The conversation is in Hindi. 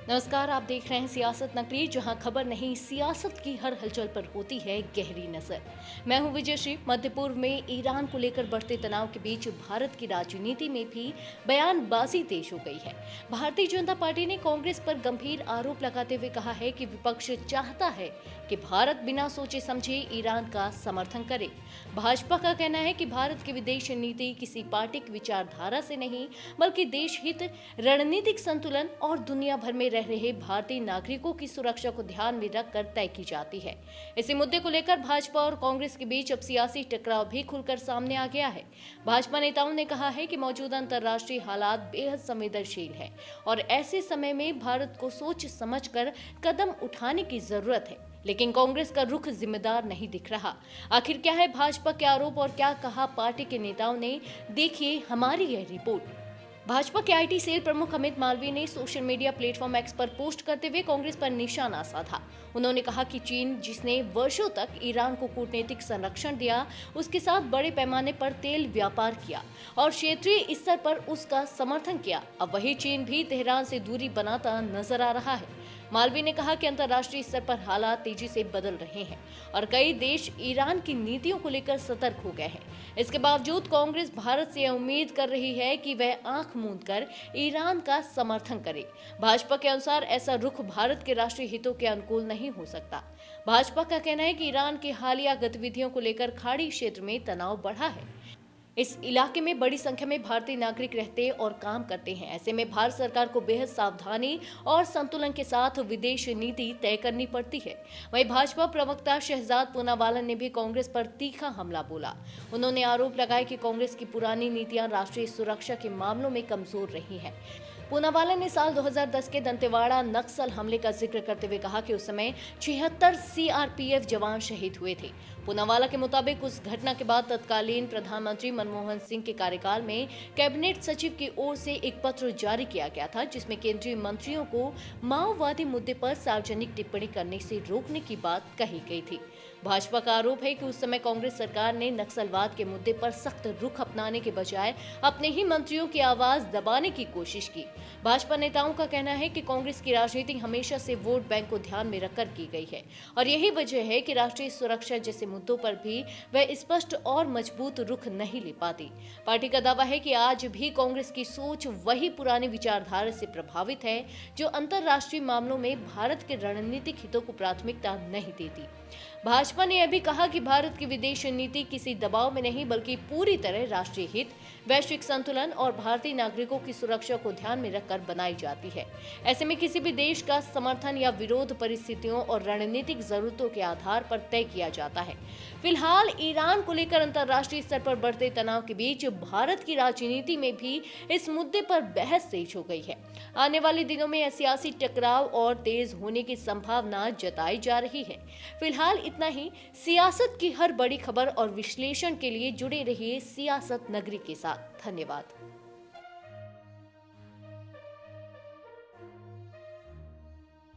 नमस्कार, आप देख रहे हैं सियासत नगरी, जहां खबर नहीं सियासत की हर हलचल पर होती है गहरी नजर। मैं हूं विजयश्री। मध्य पूर्व में ईरान को लेकर बढ़ते तनाव के बीच भारत की राजनीति में भी बयानबाजी तेज हो गई है। भारतीय जनता पार्टी ने कांग्रेस पर गंभीर आरोप लगाते हुए कहा है कि विपक्ष चाहता है कि भारत बिना सोचे समझे ईरान का समर्थन करे। भाजपा का कहना है कि भारत की विदेश नीति किसी पार्टी की विचारधारा से नहीं, बल्कि देश हित, रणनीतिक संतुलन और दुनिया भर में रह रहे भारतीय नागरिकों की सुरक्षा को ध्यान में रखकर तय की जाती है। इसी मुद्दे को लेकर भाजपा और कांग्रेस के बीच अब सियासी टकराव भी खुलकर सामने आ गया है। भाजपा नेताओं ने कहा है कि मौजूदा अंतर्राष्ट्रीय हालात बेहद संवेदनशील है और ऐसे समय में भारत को सोच समझकर कदम उठाने की जरूरत है। लेकिन कांग्रेस का रुख जिम्मेदार नहीं दिख रहा। आखिर क्या है भाजपा के आरोप और क्या कहा पार्टी के नेताओं ने, देखिए हमारी यह रिपोर्ट। भाजपा के आईटी सेल प्रमुख अमित मालवीय ने सोशल मीडिया प्लेटफॉर्म एक्स पर पोस्ट करते हुए कांग्रेस पर निशाना साधा। उन्होंने कहा कि चीन, जिसने वर्षों तक ईरान को कूटनीतिक संरक्षण दिया, उसके साथ बड़े पैमाने पर तेल व्यापार किया और क्षेत्रीय स्तर पर उसका समर्थन किया, अब वही चीन भी तेहरान से दूरी बनाता नजर आ रहा है। मालवीय ने कहा कि अंतर्राष्ट्रीय स्तर पर हालात तेजी से बदल रहे हैं और कई देश ईरान की नीतियों को लेकर सतर्क हो गए हैं। इसके बावजूद कांग्रेस भारत से उम्मीद कर रही है कि वह आंख मूंदकर ईरान का समर्थन करे। भाजपा के अनुसार ऐसा रुख भारत के राष्ट्रीय हितों के अनुकूल नहीं हो सकता। भाजपा का कहना है कि ईरान की हालिया गतिविधियों को लेकर खाड़ी क्षेत्र में तनाव बढ़ा है। इस इलाके में बड़ी संख्या में भारतीय नागरिक रहते और काम करते हैं। ऐसे में भारत सरकार को बेहद सावधानी और संतुलन के साथ विदेश नीति तय करनी पड़ती है। वहीं भाजपा प्रवक्ता शहजाद पूनावाला ने भी कांग्रेस पर तीखा हमला बोला। उन्होंने आरोप लगाया कि कांग्रेस की पुरानी नीतियां राष्ट्रीय सुरक्षा के मामलों में कमजोर रही हैं। पूनावाला ने साल 2010 के दंतेवाड़ा नक्सल हमले का जिक्र करते हुए कहा कि उस समय 76 सीआरपीएफ जवान शहीद हुए थे। पूनावाला के मुताबिक उस घटना के बाद तत्कालीन प्रधानमंत्री मनमोहन सिंह के कार्यकाल में कैबिनेट सचिव की ओर से एक पत्र जारी किया गया था, जिसमें केंद्रीय मंत्रियों को माओवादी मुद्दे पर सार्वजनिक टिप्पणी करने से रोकने की बात कही गई थी। भाजपा का आरोप है कि उस समय कांग्रेस सरकार ने नक्सलवाद के मुद्दे पर सख्त रुख अपनाने के बजाय अपने ही मंत्रियों की आवाज दबाने की कोशिश की। भाजपा नेताओं का कहना है कि कांग्रेस की राजनीति हमेशा से वोट बैंक को ध्यान में रखकर की गई है और यही वजह है कि राष्ट्रीय सुरक्षा जैसे मुद्दों पर भी वह स्पष्ट और मजबूत रुख नहीं ले पाती। पार्टी का दावा है कि आज भी कांग्रेस की सोच वही पुरानी विचारधारा से प्रभावित है, जो अंतर्राष्ट्रीय मामलों में भारत के रणनीतिक हितों को प्राथमिकता नहीं देती। भाजपा ने यह भी कहा कि भारत की विदेश नीति किसी दबाव में नहीं, बल्कि पूरी तरह राष्ट्रीय हित, वैश्विक संतुलन और भारतीय नागरिकों की सुरक्षा को ध्यान में रखकर बनाई जाती है। ऐसे में किसी भी देश का समर्थन या विरोध परिस्थितियों और रणनीतिक जरूरतों के आधार पर तय किया जाता है। फिलहाल ईरान को लेकर अंतर्राष्ट्रीय स्तर पर बढ़ते तनाव के बीच भारत की राजनीति में भी इस मुद्दे पर बहस तेज हो गई है। आने वाले दिनों में यह सियासी टकराव और तेज होने की संभावना जताई जा रही है। फिलहाल इतना ही। सियासत की हर बड़ी खबर और विश्लेषण के लिए जुड़े रहिए सियासत नगरी के साथ। धन्यवाद।